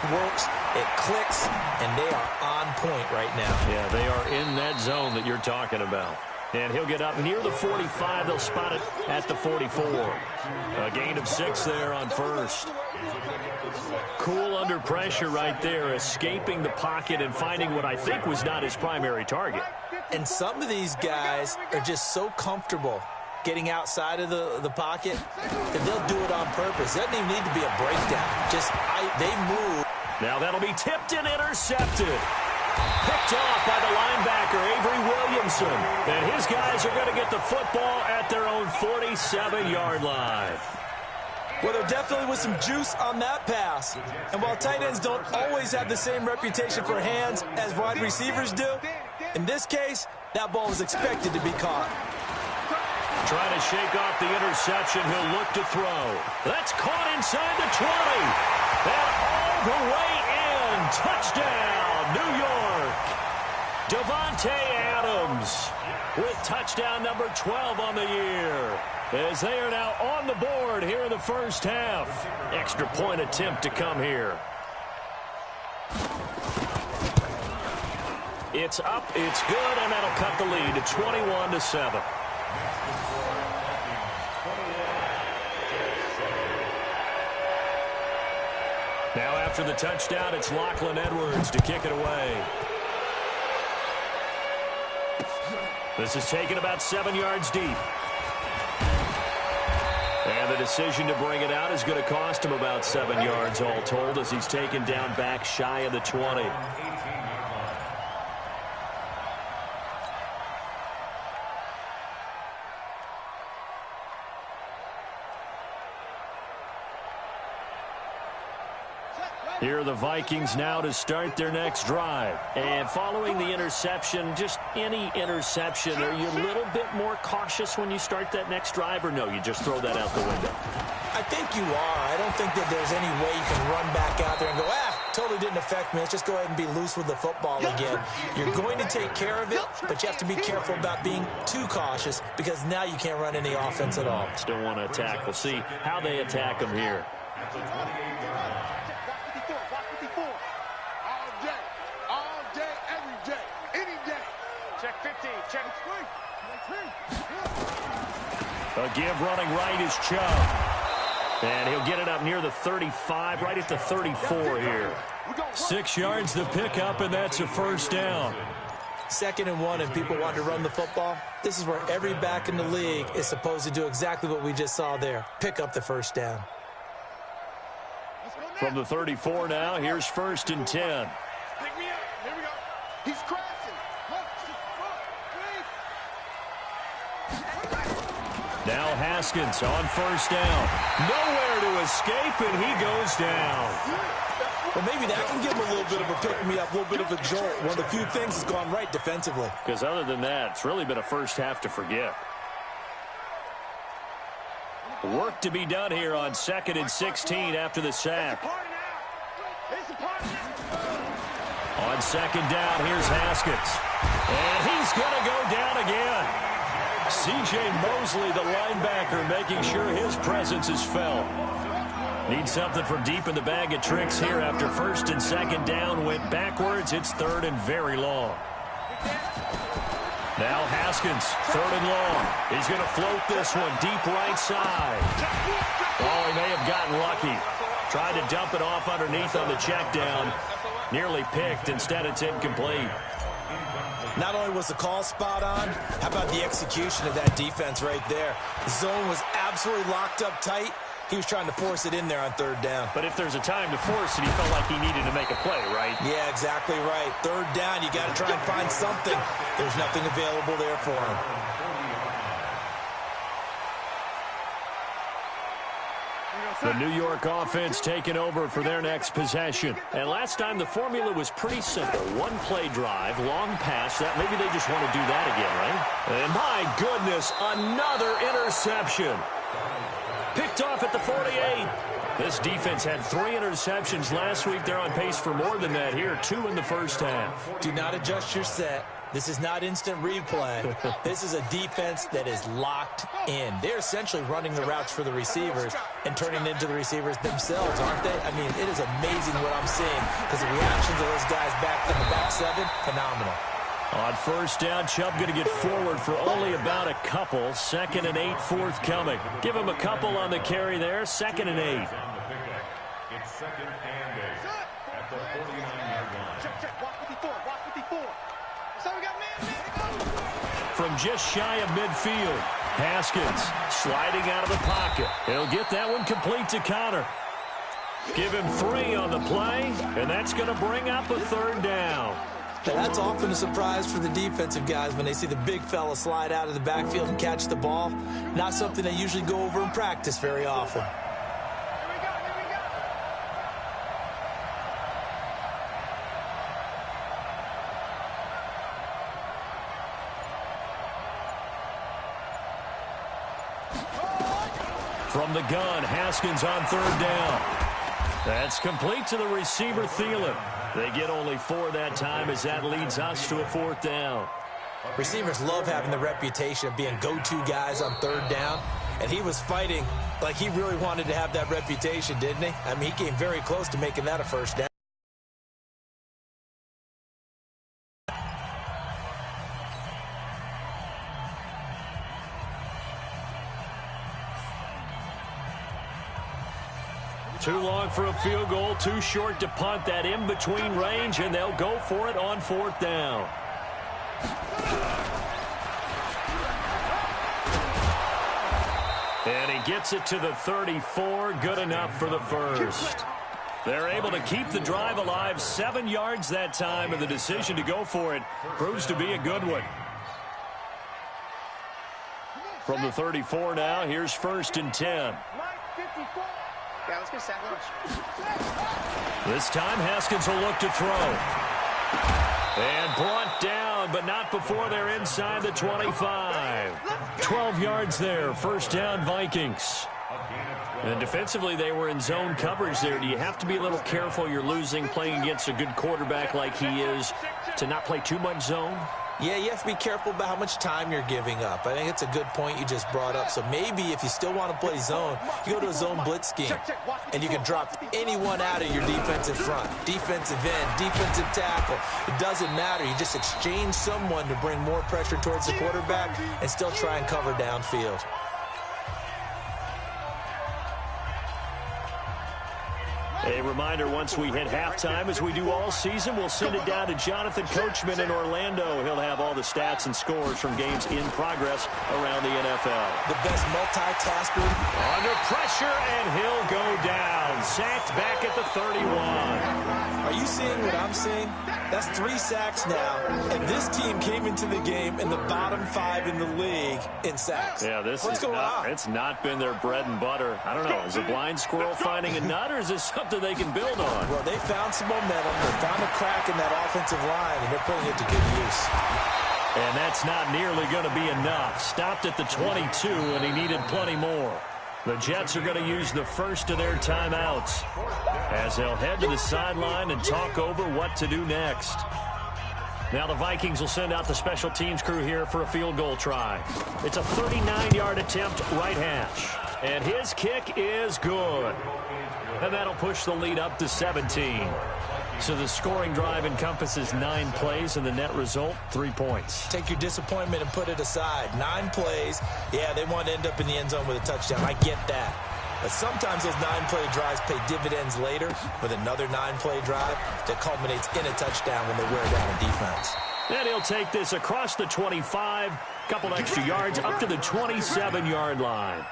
works, it clicks, and they are on point right now. Yeah, they are in that zone that you're talking about. And he'll get up near the 45. They'll spot it at the 44. A gain of 6 there on first. Cool under pressure right there, escaping the pocket and finding what I think was not his primary target. And some of these guys are just so comfortable getting outside of the pocket that they'll do it on purpose. It doesn't even need to be a breakdown. They move. Now that'll be tipped and intercepted. Picked off by the linebacker, Avery Williamson. And his guys are going to get the football at their own 47-yard line. Well, there definitely was some juice on that pass. And while tight ends don't always have the same reputation for hands as wide receivers do, in this case, that ball was expected to be caught. Trying to shake off the interception. He'll look to throw. That's caught inside the 20. And all the way in. Touchdown, New York. Davante Adams with touchdown number 12 on the year, as they are now on the board here in the first half. Extra point attempt to come here. It's up, it's good, and that'll cut the lead to 21-7. Now after the touchdown, it's Lachlan Edwards to kick it away. This is taken about 7 yards deep. And the decision to bring it out is going to cost him about 7 yards all told, as he's taken down back shy of the 20. Here are the Vikings now to start their next drive. And following the interception, just any interception, are you a little bit more cautious when you start that next drive, or no, you just throw that out the window? I think you are. I don't think that there's any way you can run back out there and go, totally didn't affect me. Let's just go ahead and be loose with the football again. You're going to take care of it, but you have to be careful about being too cautious, because now you can't run any offense at all. Still want to attack. We'll see how they attack them here. A give running right is Chubb. And he'll get it up near the 35, right at the 34 here. 6 yards to pick up, and that's a first down. 2nd and 1, and people want to run the football. This is where every back in the league is supposed to do exactly what we just saw there. Pick up the first down. From the 34 now, here's 1st and 10. Pick me up. Here we go. He's crashing. Now Haskins on 1st down. Nowhere to escape, and he goes down. Well, maybe that can give him a little bit of a pick-me-up, a little bit of a jolt. One of the few things has gone right defensively. Because other than that, it's really been a first half to forget. Work to be done here on 2nd and 16 after the sack. On 2nd down, here's Haskins. And he's going to go down again. TeamMosley, the linebacker, making sure his presence is felt. Needs something from deep in the bag of tricks here after 1st and 2nd down. Went backwards. It's 3rd and very long. Now Haskins, 3rd and long. He's going to float this one deep right side. Oh, he may have gotten lucky. Tried to dump it off underneath on the check down. Nearly picked. Instead, it's incomplete. Not only was the call spot on, how about the execution of that defense right there? The zone was absolutely locked up tight. He was trying to force it in there on 3rd down. But if there's a time to force it, he felt like he needed to make a play, right? Yeah, exactly right. 3rd down, you got to try and find something. There's nothing available there for him. The New York offense taking over for their next possession. And last time the formula was pretty simple. One play drive, long pass. That maybe they just want to do that again, right? And my goodness, another interception. Picked off at the 48. This defense had 3 interceptions last week. They're on pace for more than that here. 2 in the first half. Do not adjust your set This is not instant replay. This is a defense that is locked in. They're essentially running the routes for the receivers and turning into the receivers themselves, aren't they? I mean, it is amazing what I'm seeing because the reactions of those guys back in the back seven, phenomenal. On first down, Chubb going to get forward for only about a couple. 2nd and 8 forthcoming. Give him a couple on the carry there. 2nd and 8. It's 2nd and 8 at the 49-yard line. Check. Watch 54. Watch 54. So we got man. From just shy of midfield, Haskins sliding out of the pocket. He'll get that one complete to Connor. Give him 3 on the play, and that's going to bring up a 3rd down. That's often a surprise for the defensive guys when they see the big fella slide out of the backfield and catch the ball. Not something they usually go over in practice very often. From the gun, Haskins on 3rd down. That's complete to the receiver, Thielen. They get only 4 that time as that leads us to a 4th down. Receivers love having the reputation of being go-to guys on 3rd down, and he was fighting like he really wanted to have that reputation, didn't he? I mean, he came very close to making that a 1st down. Too long for a field goal, too short to punt. That in-between range, and they'll go for it on 4th down. And he gets it to the 34. Good enough for the 1st. They're able to keep the drive alive. 7 yards that time, and the decision to go for it proves to be a good one. From the 34 now, here's 1st and 10. Yeah, let's get sack lunch. This time, Haskins will look to throw. And brought down, but not before they're inside the 25. 12 yards there, 1st down, Vikings. And defensively, they were in zone coverage there. Do you have to be a little careful? You're losing, playing against a good quarterback like he is, to not play too much zone? Yeah, you have to be careful about how much time you're giving up. I think it's a good point you just brought up. So maybe if you still want to play zone, you go to a zone blitz scheme, and you can drop anyone out of your defensive front, defensive end, defensive tackle. It doesn't matter. You just exchange someone to bring more pressure towards the quarterback and still try and cover downfield. A reminder, once we hit halftime, as we do all season, we'll send it down to Jonathan Coachman in Orlando. He'll have all the stats and scores from games in progress around the NFL. The best multitasker. Under pressure, and he'll go down. Sacked back at the 31. Are you seeing what I'm seeing? That's 3 sacks now, and this team came into the game in the bottom 5 in the league in sacks. Yeah, What's going on? It's not been their bread and butter. I don't know. Is a blind squirrel finding a nut, or is this something they can build on? Well, they found some momentum. They found a crack in that offensive line, and they're putting it to good use. And that's not nearly going to be enough. Stopped at the 22, and he needed plenty more. The Jets are going to use the first of their timeouts as they'll head to the sideline and talk over what to do next. Now the Vikings will send out the special teams crew here for a field goal try. It's a 39-yard attempt, right hash. And his kick is good. And that'll push the lead up to 17. So the scoring drive encompasses 9 plays, and the net result, 3 points. Take your disappointment and put it aside. 9 plays. Yeah, they want to end up in the end zone with a touchdown. I get that. But sometimes those 9-play drives pay dividends later with another 9-play drive that culminates in a touchdown when they wear down a defense. And he'll take this across the 25, couple extra yards up to the 27-yard line.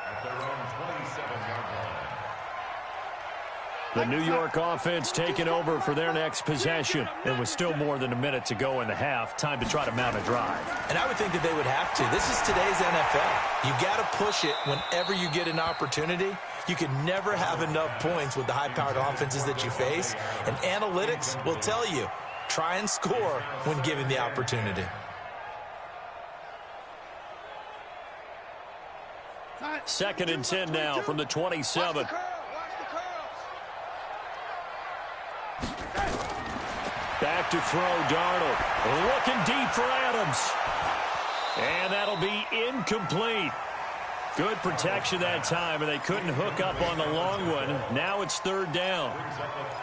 The New York offense taking over for their next possession. And with still more than a minute to go in the half, time to try to mount a drive. And I would think that they would have to. This is today's NFL. You got to push it whenever you get an opportunity. You can never have enough points with the high-powered offenses that you face. And analytics will tell you, try and score when given the opportunity. Second and 10 now from the 27. Back to throw, Darnold. Looking deep for Adams. And that'll be incomplete. Good protection that time, and they couldn't hook up on the long one. Now it's third down.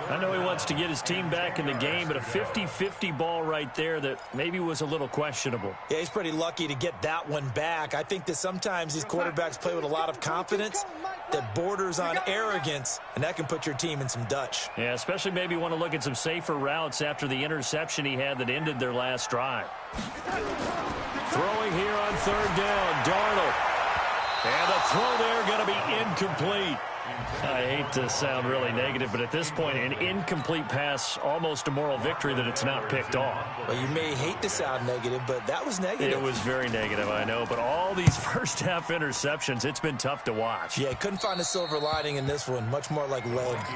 I know he wants to get his team back in the game, but a 50-50 ball right there that maybe was a little questionable. Yeah, he's pretty lucky to get that one back. I think that sometimes these quarterbacks play with a lot of confidence that borders on arrogance, and that can put your team in some Dutch. Yeah, especially maybe want to look at some safer routes after the interception he had that ended their last drive. Throwing here on third down, Darnold. And the throw there going to be incomplete. I hate to sound really negative, but at this point, an incomplete pass, almost a moral victory that it's not picked off. Well, you may hate to sound negative, but that was negative. It was very negative, I know. But all these first-half interceptions, it's been tough to watch. Yeah, couldn't find a silver lining in this one. Much more like lead. At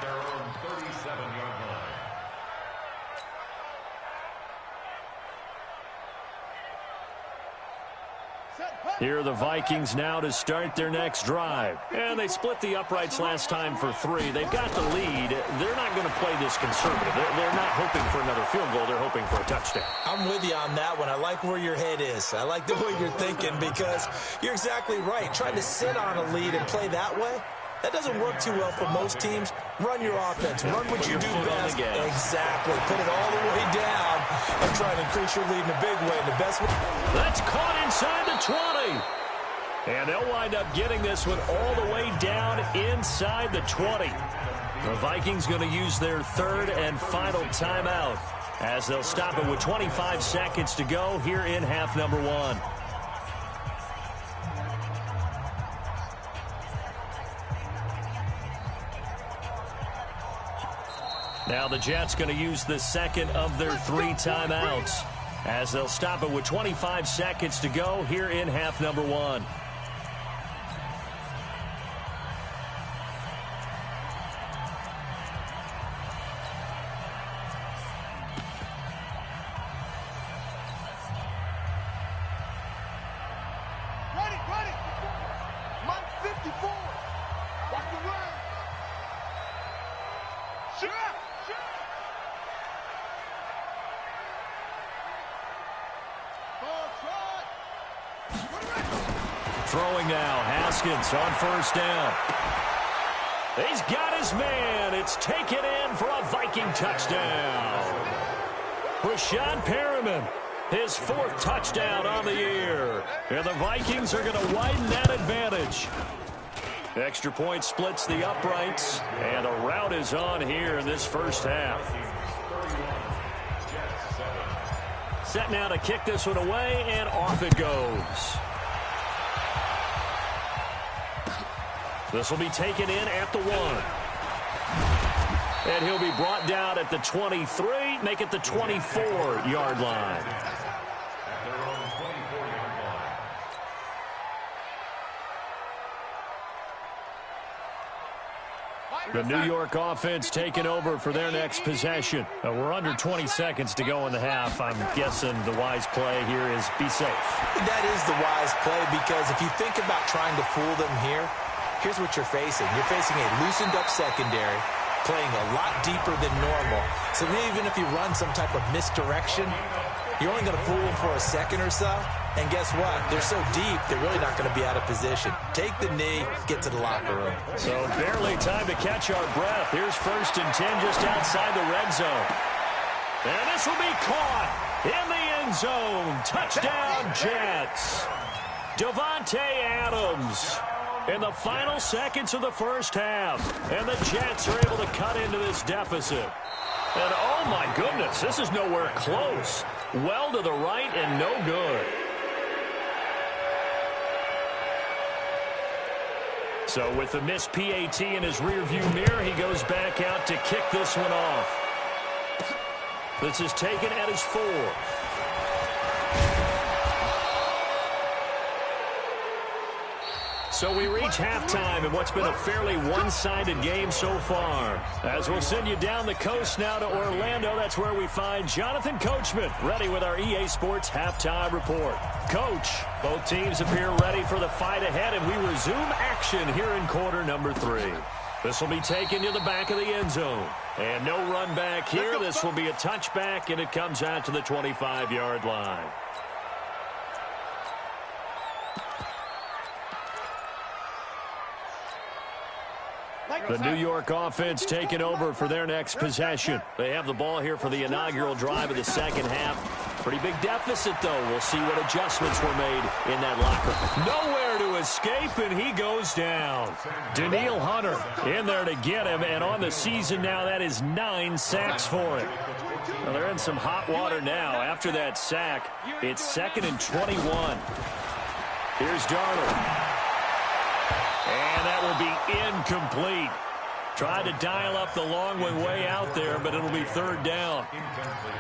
their own 37-yard line. Here are the Vikings now to start their next drive. And they split the uprights last time for 3. They've got the lead. They're not going to play this conservative. They're not hoping for another field goal. They're hoping for a touchdown. I'm with you on that one. I like where your head is. I like the way you're thinking because you're exactly right. Trying to sit on a lead and play that way, that doesn't work too well for most teams. Run your offense. Run what you do best. Exactly. Put it all the way down and try to increase your lead in a big way. And the best way. That's caught inside the 20. And they'll wind up getting this one all the way down inside the 20. The Vikings going to use their third and final timeout as they'll stop it with 25 seconds to go here in half number 1. Now the Jets going to use the second of their 3 timeouts as they'll stop it with 25 seconds to go here in half number 1. Throwing now, Haskins on first down. He's got his man. It's taken in for a Viking touchdown. Rashad Perriman, his 4th touchdown on the year. And the Vikings are going to widen that advantage. Extra point splits the uprights, and a rout is on here in this first half. Set now to kick this one away, and off it goes. This will be taken in at the 1. And he'll be brought down at the 23, make it the 24-yard line. The New York offense taking over for their next possession. We're under 20 seconds to go in the half. I'm guessing the wise play here is be safe. That is the wise play because if you think about trying to fool them here, here's what you're facing. You're facing a loosened-up secondary, playing a lot deeper than normal. So even if you run some type of misdirection, you're only going to fool them for a second or so. And guess what? They're so deep, they're really not going to be out of position. Take the knee, get to the locker room. So barely time to catch our breath. Here's 1st and 10 just outside the red zone. And this will be caught in the end zone. Touchdown, Jets. Davante Adams in the final seconds of the first half. And the Jets are able to cut into this deficit. And oh my goodness, this is nowhere close. Well to the right and no good. So with the missed PAT in his rearview mirror, he goes back out to kick this one off. This is taken at his 4. So we reach halftime in what's been a fairly one-sided game so far. As we'll send you down the coast now to Orlando, that's where we find Jonathan Coachman ready with our EA Sports Halftime Report. Coach, both teams appear ready for the fight ahead, and we resume action here in quarter number 3. This will be taken to the back of the end zone. And no run back here. This will be a touchback, and it comes out to the 25-yard line. The New York offense taking over for their next possession. They have the ball here for the inaugural drive of the second half. Pretty big deficit, though. We'll see what adjustments were made in that locker. Nowhere to escape, and he goes down. Danielle Hunter in there to get him, and on the season now, that is 9 sacks for him. Well, they're in some hot water now. After that sack, it's 2nd and 21. Here's Darnold. And that will be incomplete. Tried to dial up the long one way out there, but it'll be 3rd down.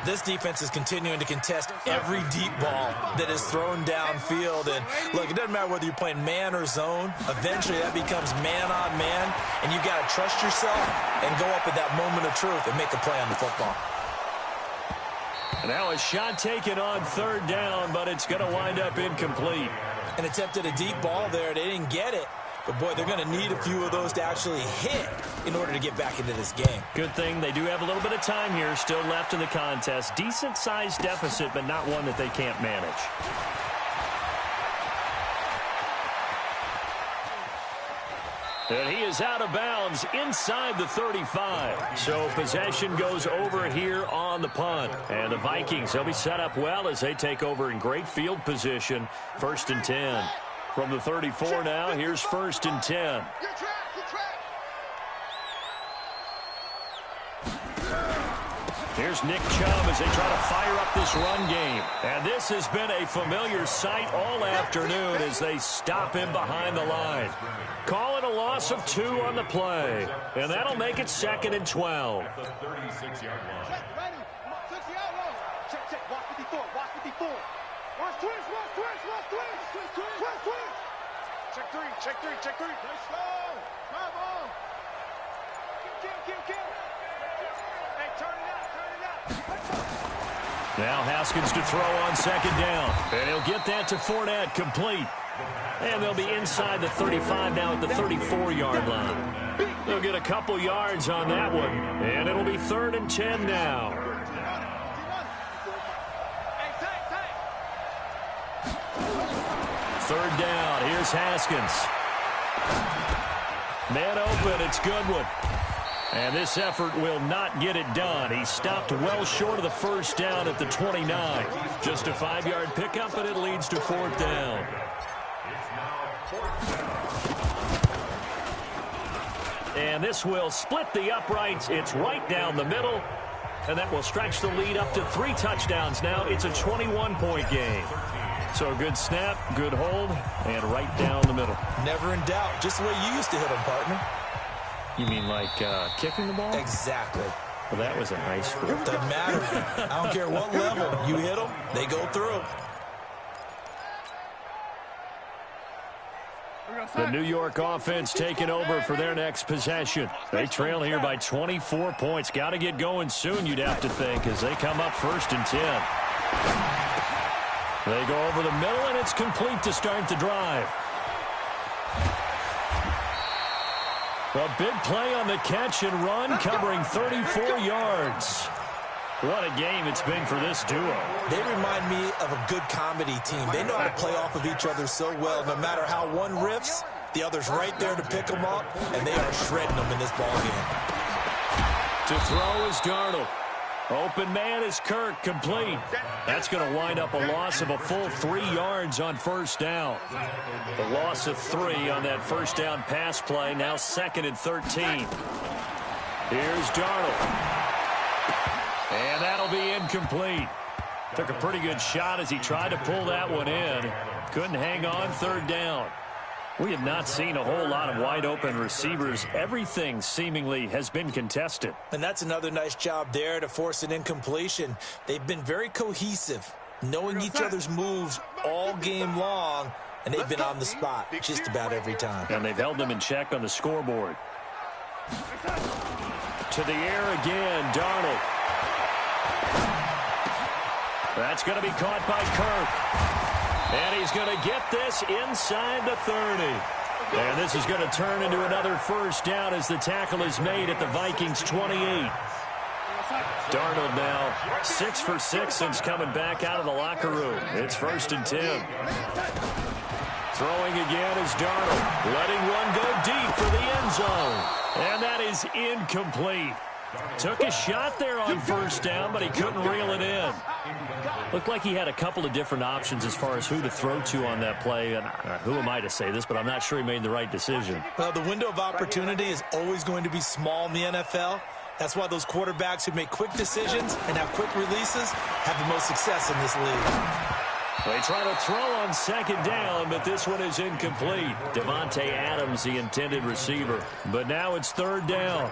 This defense is continuing to contest every deep ball that is thrown downfield. And look, it doesn't matter whether you're playing man or zone. Eventually that becomes man on man, and you've got to trust yourself and go up at that moment of truth and make a play on the football. And now a shot taken on 3rd down, but it's going to wind up incomplete. And attempted a deep ball there. They didn't get it. But, boy, they're going to need a few of those to actually hit in order to get back into this game. Good thing they do have a little bit of time here still left in the contest. Decent-sized deficit, but not one that they can't manage. And he is out of bounds inside the 35. So possession goes over here on the punt. And the Vikings, they'll be set up well as they take over in great field position. 1st and 10. From the 34 now, here's 1st and 10. Here's Nick Chubb as they try to fire up this run game. And this has been a familiar sight all afternoon as they stop him behind the line. Call it a loss of 2 on the play. And that'll make it 2nd and 12. Check three. Let's go. Come on. Kill. Hey, turn it out. Now Haskins to throw on 2nd down. And he'll get that to Fournette, complete. And they'll be inside the 35 now at the 34-yard line. They'll get a couple yards on that one. And it'll be 3rd and 10 now. 3rd down. Here's Haskins. Man open. It's Goodwin. And this effort will not get it done. He stopped well short of the 1st down at the 29. Just a 5-yard pickup, and it leads to 4th down. And this will split the uprights. It's right down the middle. And that will stretch the lead up to 3 touchdowns now. It's a 21-point game. So a good snap, good hold, and right down the middle. Never in doubt. Just the way you used to hit them, partner. You mean like kicking the ball? Exactly. Well, that was in high school. Doesn't matter. I don't care what level. You hit them, they go through. The New York offense taking over for their next possession. They trail here by 24 points. Got to get going soon, you'd have to think, as they come up 1st and 10. They go over the middle, and it's complete to start the drive. A big play on the catch and run, covering 34 yards. What a game it's been for this duo. They remind me of a good comedy team. They know how to play off of each other so well. No matter how one riffs, the other's right there to pick them up, and they are shredding them in this ballgame. To throw is Darnold. Open man is Kirk, complete. That's going to wind up a loss of a full 3 yards on 1st down. The loss of 3 on that 1st down pass play, now 2nd and 13. Here's Darnold. And that'll be incomplete. Took a pretty good shot as he tried to pull that one in. Couldn't hang on 3rd down. We have not seen a whole lot of wide-open receivers. Everything seemingly has been contested. And that's another nice job there to force an incompletion. They've been very cohesive, knowing each other's moves all game long, and they've been on the spot just about every time. And they've held them in check on the scoreboard. To the air again, Darnold. That's going to be caught by Kirk. And he's going to get this inside the 30. And this is going to turn into another first down as the tackle is made at the Vikings 28. Darnold now 6 for 6 since coming back out of the locker room. It's 1st and 10. Throwing again is Darnold, letting one go deep for the end zone. And that is incomplete. Took a shot there on first down, but he couldn't reel it in. Looked like he had a couple of different options as far as who to throw to on that play. And who am I to say this, but I'm not sure he made the right decision. Well, the window of opportunity is always going to be small in the NFL. That's why those quarterbacks who make quick decisions and have quick releases have the most success in this league. They try to throw on 2nd down, but this one is incomplete. Davante Adams, the intended receiver. But now it's 3rd down.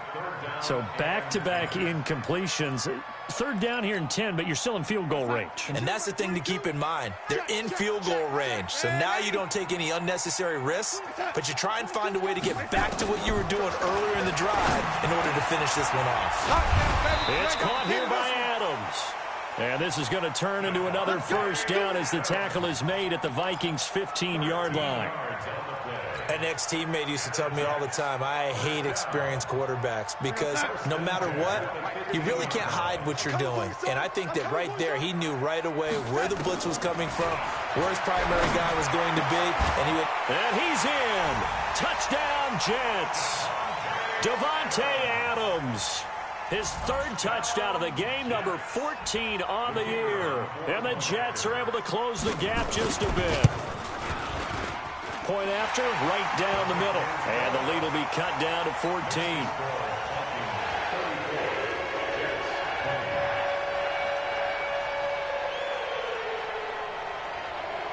So back-to-back incompletions. 3rd down here in 10, but you're still in field goal range. And that's the thing to keep in mind. They're in field goal range. So now you don't take any unnecessary risks, but you try and find a way to get back to what you were doing earlier in the drive in order to finish this one off. It's caught here by Adams. And this is going to turn into another first down as the tackle is made at the Vikings 15-yard line. An ex-teammate used to tell me all the time, I hate experienced quarterbacks because no matter what, you really can't hide what you're doing. And I think that right there, he knew right away where the blitz was coming from, where his primary guy was going to be, and he's in. Touchdown, Jets. Davante Adams. His 3rd touchdown of the game, number 14 on the year. And the Jets are able to close the gap just a bit. Point after, right down the middle. And the lead will be cut down to 14.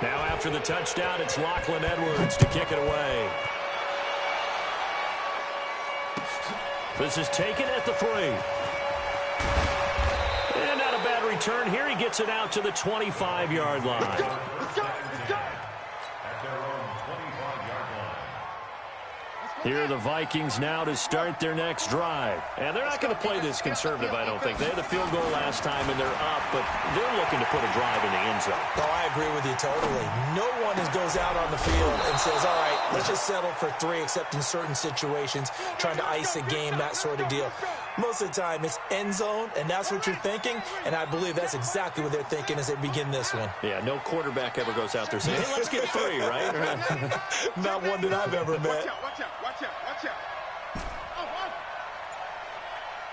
Now after the touchdown, it's Lachlan Edwards to kick it away. This is taken at the 3. And not a bad return here. He gets it out to the 25-yard line. Here are the Vikings now to start their next drive. And they're not going to play this conservative, I don't think. They had the field goal last time, and they're up, but they're looking to put a drive in the end zone. Oh, I agree with you totally. No one goes out on the field and says, all right, let's just settle for 3, except in certain situations, trying to ice a game, that sort of deal. Most of the time, it's end zone, and that's what you're thinking, and I believe that's exactly what they're thinking as they begin this one. Yeah, no quarterback ever goes out there saying, hey, let's get 3, right? Not one that I've ever met. Watch out.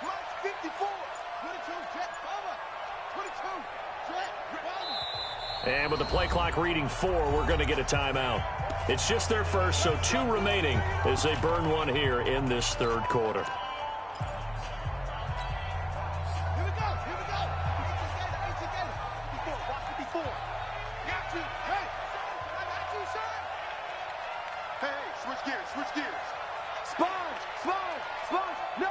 Oh, 54. 22, Jet, cover. 22, Jet, cover. And with the play clock reading 4, we're going to get a timeout. It's just their first, so 2 remaining as they burn one here in this 3rd quarter. Here we go. Get together. 54, watch 54. Got you. Hey, I got you, son. Hey, switch gears. Sponge. No.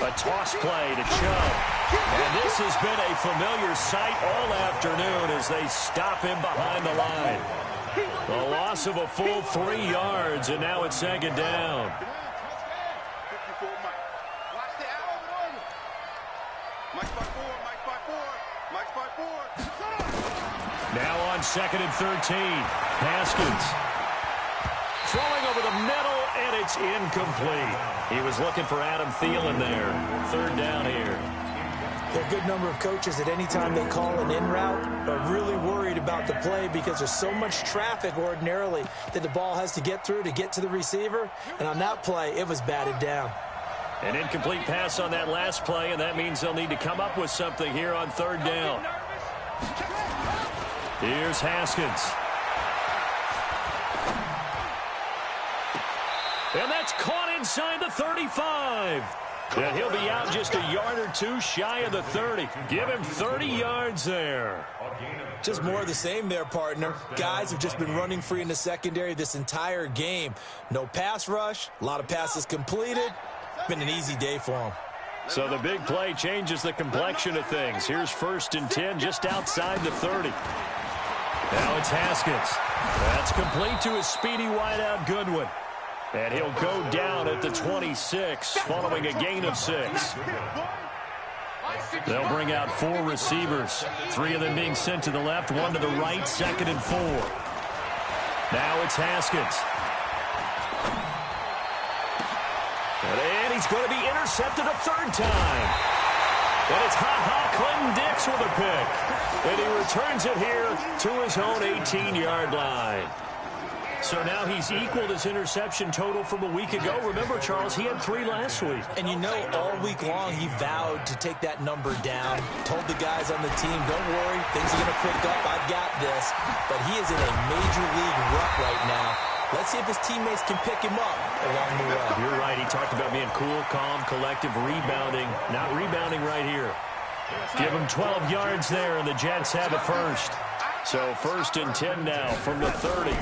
A toss play to Chubb. And this has been a familiar sight all afternoon as they stop him behind the line. The loss of a full 3 yards, and now it's 2nd down. 54, Mike. Watch the out. Mike's by 4. Now on 2nd and 13. Haskins. Throwing over the middle, and it's incomplete. He was looking for Adam Thielen there. 3rd down here. There are a good number of coaches that any time they call an in route are really worried about the play because there's so much traffic ordinarily that the ball has to get through to get to the receiver. And on that play, it was batted down. An incomplete pass on that last play, and that means they'll need to come up with something here on 3rd down. Here's Haskins. And that's caught inside the 35. And he'll be out just a yard or 2 shy of the 30. Give him 30 yards there. Just more of the same there, partner. Guys have just been running free in the secondary this entire game. No pass rush, a lot of passes completed. Been an easy day for them. So the big play changes the complexion of things. Here's 1st and 10 just outside the 30. Now it's Haskins. That's complete to his speedy wideout Goodwin. And he'll go down at the 26 following a gain of 6. They'll bring out 4 receivers. 3 of them being sent to the left, 1 to the right, 2nd and 4. Now it's Haskins. is going to be intercepted a third time. And it's Clinton Dix with a pick. And he returns it here to his own 18-yard line. So now he's equaled his interception total from a week ago. Remember, Charles, he had 3 last week. And you know, all week long he vowed to take that number down. Told the guys on the team, don't worry, things are going to pick up. I've got this. But he is in a major league rut right now. Let's see if his teammates can pick him up along the way. You're right. He talked about being cool, calm, collective, rebounding. Not rebounding right here. Give him 12 yards there, and the Jets have it first. So 1st and 10 now from the 30.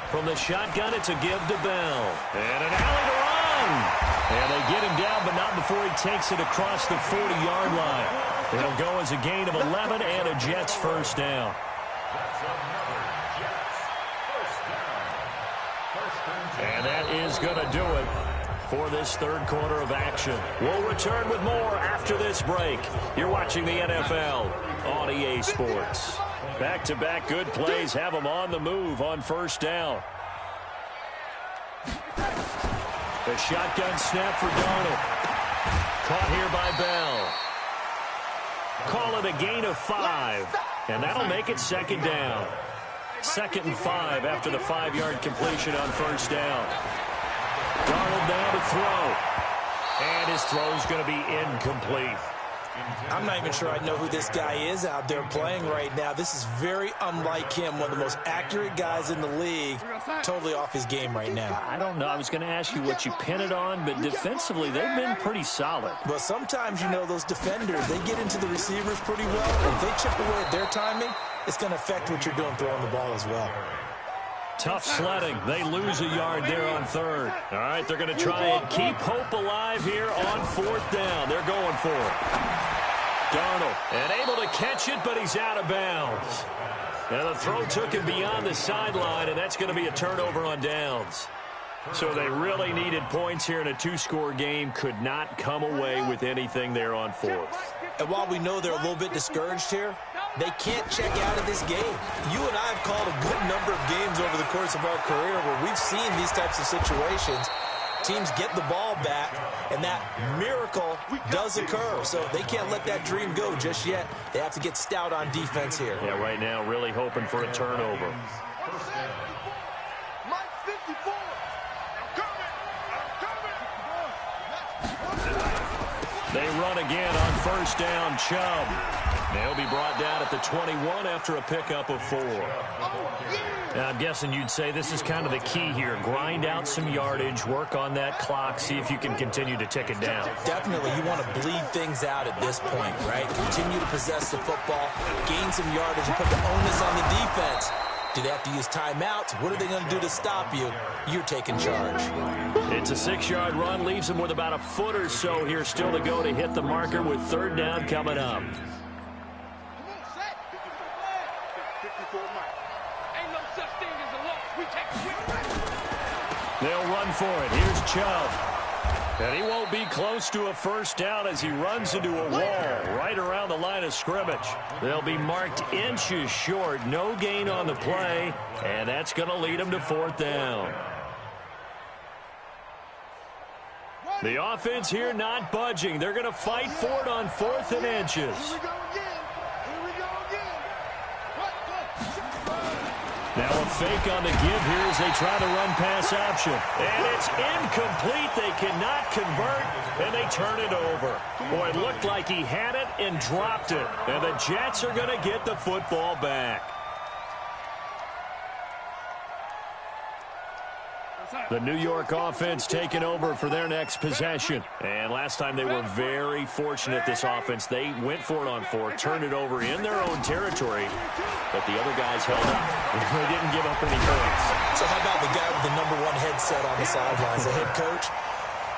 From the shotgun, it's a give to Bell. And an alley to run. And they get him down, but not before he takes it across the 40-yard line. It'll go as a gain of 11 and a Jets first down. And that is going to do it for this third quarter of action. We'll return with more after this break. You're watching the NFL on EA Sports. Back-to-back good plays have them on the move on first down. The shotgun snap for Darnold. Caught here by Bell. Call it a gain of 5. And that'll make it second down. 2nd and 5 after the 5-yard completion on first down. Darnold now to throw. And his throw's going to be incomplete. I'm not even sure I know who this guy is out there playing right now. This is very unlike him, one of the most accurate guys in the league. Totally off his game right now. I don't know. I was going to ask you what you pin it on, but defensively, they've been pretty solid. Well, sometimes, you know, those defenders, they get into the receivers pretty well. If they chip away at their timing, it's going to affect what you're doing throwing the ball as well. Tough sledding. They lose a yard there on 3rd. All right, they're going to try and keep hope alive here on 4th down. They're going for it. Darnold, and able to catch it, but he's out of bounds. And the throw took him beyond the sideline, and that's going to be a turnover on downs. So they really needed points here in a 2-score game. Could not come away with anything there on 4th. And while we know they're a little bit discouraged here, they can't check out of this game. You and I have called a good number of games over the course of our career where we've seen these types of situations. Teams get the ball back, and that miracle does occur. So they can't let that dream go just yet. They have to get stout on defense here. Yeah, right now really hoping for a turnover. They run again on first down, Chubb. They'll be brought down at the 21 after a pickup of 4. Now, I'm guessing you'd say this is kind of the key here. Grind out some yardage, work on that clock, see if you can continue to tick it down. Definitely, you want to bleed things out at this point, right? Continue to possess the football, gain some yardage, and put the onus on the defense. Do they have to use timeouts? What are they going to do to stop you? You're taking charge. It's a 6-yard run, leaves them with about a foot or so here still to go to hit the marker with 3rd down coming up. They'll run for it. Here's Chubb. And he won't be close to a first down as he runs into a wall right around the line of scrimmage. They'll be marked inches short. No gain on the play, and that's going to lead them to 4th down. The offense here not budging. They're going to fight for it on 4th and inches. Now a fake on the give here as they try to run pass option. And it's incomplete. They cannot convert, and they turn it over. Boy, it looked like he had it and dropped it. And the Jets are going to get the football back. The New York offense taking over for their next possession. And last time they were very fortunate, this offense. They went for it on 4, turned it over in their own territory, but the other guys held up. They didn't give up any points. So how about the guy with the #1 headset on the sidelines, the head coach?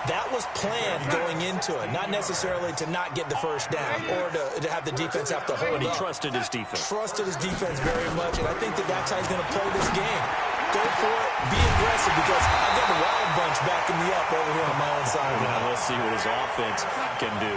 That was planned going into it, not necessarily to not get the first down or to have the defense have to hold up. But he trusted his defense. Trusted his defense very much, and I think that's how he's going to play this game. Go for it. be aggressive because I've got the wild bunch backing me up over here on my own side. Now we'll see what his offense can do.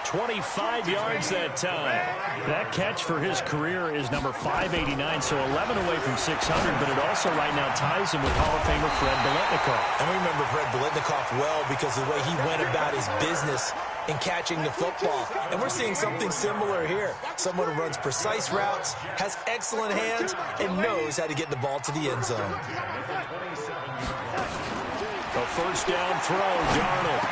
25 yards that time. That catch for his career is number 589, so 11 away from 600, but it also right now ties him with Hall of Famer Fred Biletnikoff. And we remember Fred Biletnikoff well because of the way he went about his business in catching the football. And we're seeing something similar here. Someone who runs precise routes, has excellent hands, and knows how to get the ball to the end zone. A first down throw, Darnold.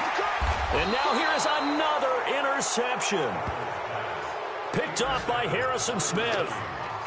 And now here is another interception. Picked off by Harrison Smith.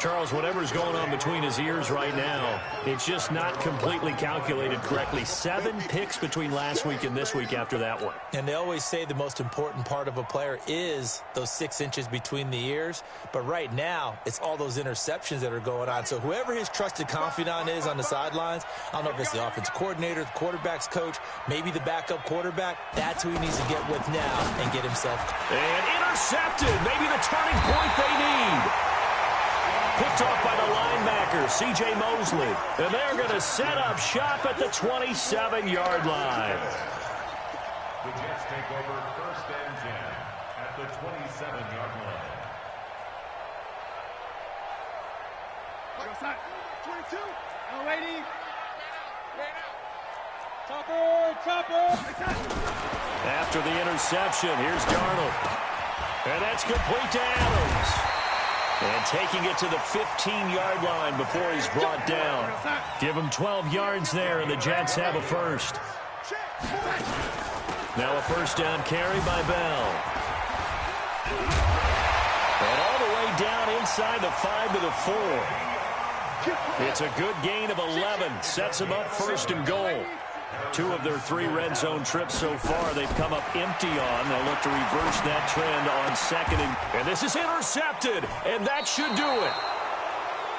Charles, whatever's going on between his ears right now, it's just not completely calculated correctly. 7 picks between last week and this week after that one. And they always say the most important part of a player is those 6 inches between the ears. But right now, it's all those interceptions that are going on. So whoever his trusted confidant is on the sidelines, I don't know if it's the offensive coordinator, the quarterback's coach, maybe the backup quarterback, that's who he needs to get with now and get himself. And intercepted. Maybe the turning point they need. Picked off by the linebacker, TeamMosley. And they're going to set up shop at the 27-yard line. The Jets take over 1st and 10 at the 27-yard line. Outside. 22. No waiting. Topper. After the interception, here's Darnold. And that's complete to Adams. And taking it to the 15-yard line before he's brought down. Give him 12 yards there, and the Jets have a first. Now a first down carry by Bell. And all the way down inside the 5 to the 4. It's a good gain of 11. Sets him up 1st and goal. 2 of their 3 red zone trips so far they've come up empty on. They'll look to reverse that trend on 2nd. And this is intercepted, and that should do it.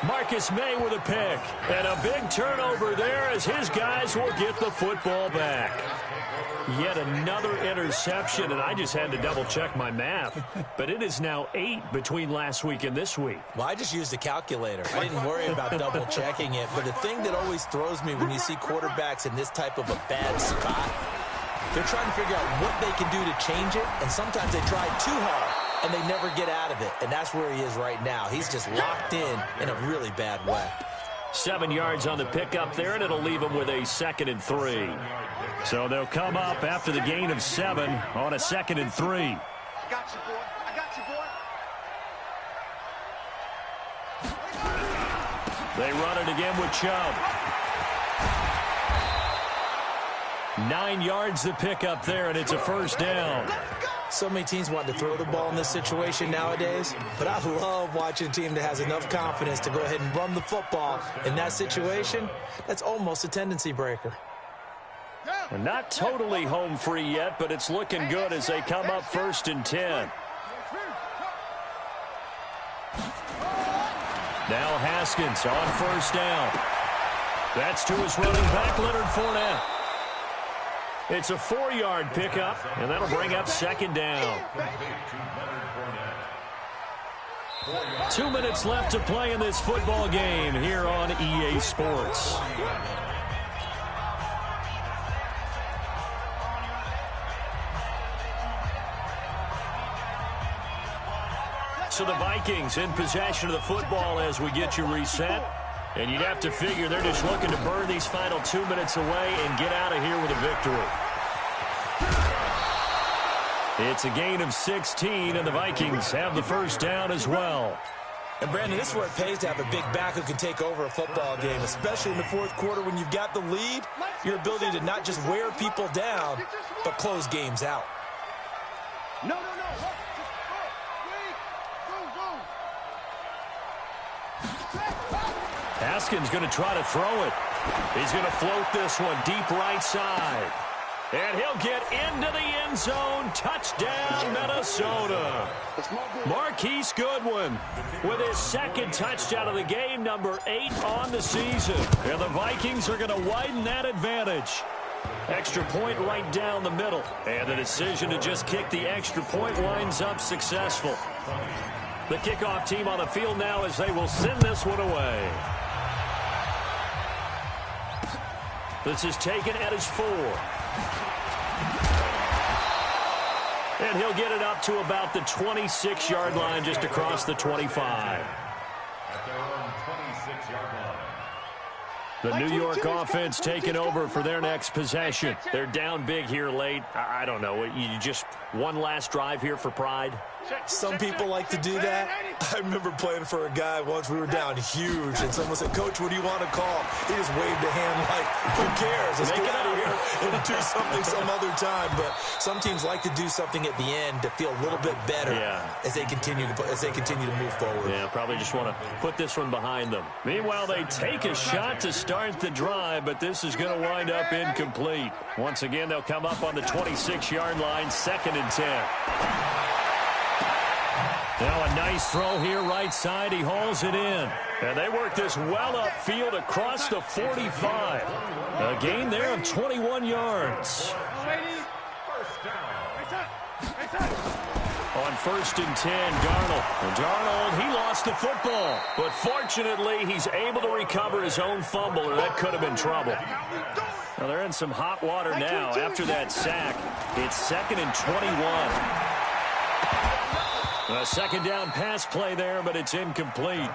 Marcus May with a pick. And a big turnover there as his guys will get the football back. Yet another interception, and I just had to double-check my math. But it is now 8 between last week and this week. Well, I just used a calculator. I didn't worry about double-checking it. But the thing that always throws me when you see quarterbacks in this type of a bad spot, they're trying to figure out what they can do to change it, and sometimes they try too hard, and they never get out of it. And that's where he is right now. He's just locked in a really bad way. 7 yards on the pickup there, and it'll leave him with a 2nd and 3. So they'll come up after the gain of 7 on a 2nd and 3. I got you, boy. I got you, boy. They run it again with Chubb. 9 yards the pickup there, and it's a first down. So many teams want to throw the ball in this situation nowadays, but I love watching a team that has enough confidence to go ahead and run the football. In that situation, that's almost a tendency breaker. We're not totally home free yet, but it's looking good as they come up 1st and 10. Now Haskins on 1st down. That's to his running back, Leonard Fournette. It's a 4-yard pickup, and that'll bring up 2nd down. 2 minutes left to play in this football game here on EA Sports. So the Vikings in possession of the football as we get you reset. And you'd have to figure they're just looking to burn these final 2 minutes away and get out of here with a victory. It's a gain of 16, and the Vikings have the first down as well. And, Brandon, this is where it pays to have a big back who can take over a football game, especially in the 4th quarter when you've got the lead, your ability to not just wear people down, but close games out. No. Haskins going to try to throw it. He's going to float this one deep right side. And he'll get into the end zone. Touchdown, Minnesota. Marquise Goodwin with his 2nd touchdown of the game, number 8 on the season. And the Vikings are going to widen that advantage. Extra point right down the middle. And the decision to just kick the extra point winds up successful. The kickoff team on the field now as they will send this one away. This is taken at his 4. And he'll get it up to about the 26-yard line, just across the 25. At their own 26-yard line. The New York offense taking over for their next possession. They're down big here late. I don't know. You just one last drive here for pride? Some people like to do that. I remember playing for a guy once. We were down huge, and someone said, "Coach, what do you want to call?" He just waved a hand like, "Who cares? Let's get out of here and do something some other time." But some teams like to do something at the end to feel a little bit better as they continue to move forward. Yeah, probably just want to put this one behind them. Meanwhile, they take a shot to start the drive, but this is going to wind up incomplete. Once again, they'll come up on the 26-yard line, 2nd and 10. Now a nice throw here, right side. He hauls it in. And they work this well upfield across the 45. A gain there of 21 yards. On 1st and 10, Darnold, he lost the football. But fortunately, he's able to recover his own fumble, or that could have been trouble. Now they're in some hot water now after that sack. It's 2nd and 21. A 2nd down pass play there, but it's incomplete.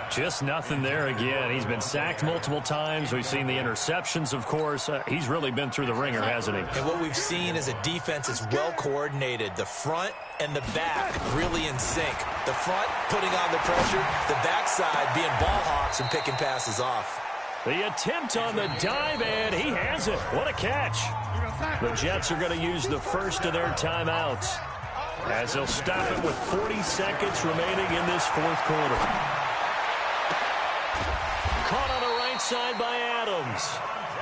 Just nothing there again. He's been sacked multiple times. We've seen the interceptions, of course. He's really been through the ringer, hasn't he? And what we've seen is a defense is well coordinated. The front and the back really in sync. The front putting on the pressure, the backside being ball hawks and picking passes off. The attempt on the dive, and he has it. What a catch. The Jets are going to use the first of their timeouts, as they'll stop it with 40 seconds remaining in this 4th quarter. Caught on the right side by Adams.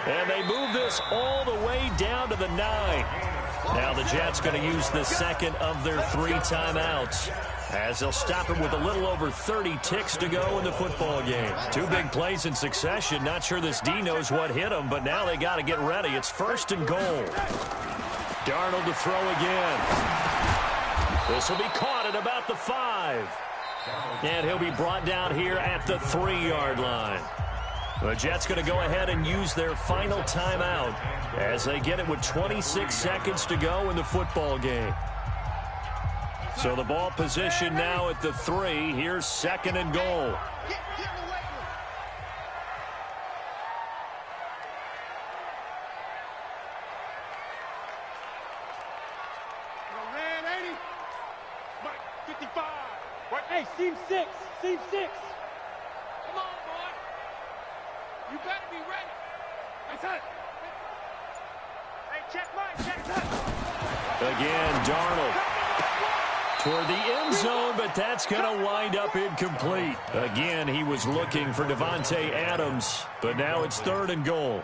And they move this all the way down to the 9. Now the Jets going to use the 2nd of their 3 timeouts, as they'll stop it with a little over 30 ticks to go in the football game. 2 big plays in succession. Not sure this D knows what hit him, but now they got to get ready. It's 1st and goal. Darnold to throw again. This will be caught at about the 5. And he'll be brought down here at the 3-yard line. The Jets going to go ahead and use their final timeout as they get it with 26 seconds to go in the football game. So the ball position now at the 3. Here's 2nd and goal. Hey, seam 6. Seam 6. Come on, boy. You better be ready. That's it. Hey, check mine. Check that. Again, Darnold toward the end zone, but that's going to wind up incomplete. Again, he was looking for Devontae Adams, but now it's 3rd and goal.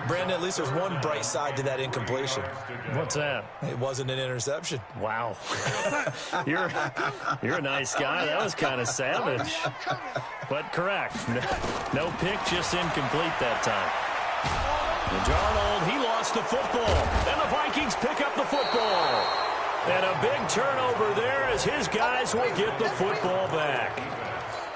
Brandon, at least there's one bright side to that incompletion. What's that? It wasn't an interception. Wow. You're a nice guy. That was kind of savage. But correct. No pick, just incomplete that time. And Darnold, he lost the football. And the Vikings pick up the football. And a big turnover there as his guys will get the football back.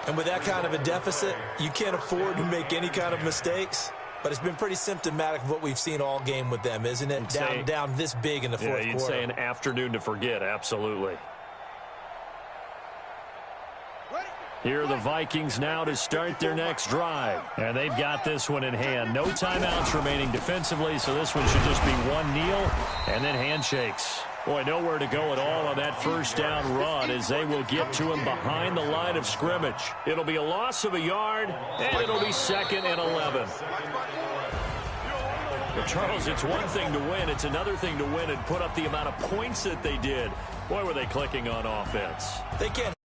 And with that kind of a deficit, you can't afford to make any kind of mistakes. But it's been pretty symptomatic of what we've seen all game with them, isn't it? Down this big in the 4th quarter. Yeah, you'd say an afternoon to forget, absolutely. Here are the Vikings now to start their next drive. And they've got this one in hand. No timeouts remaining defensively, so this one should just be one kneel and then handshakes. Boy, nowhere to go at all on that 1st down run as they will get to him behind the line of scrimmage. It'll be a loss of a yard, and it'll be 2nd and 11. But Charles, it's one thing to win. It's another thing to win and put up the amount of points that they did. Boy, were they clicking on offense. They can't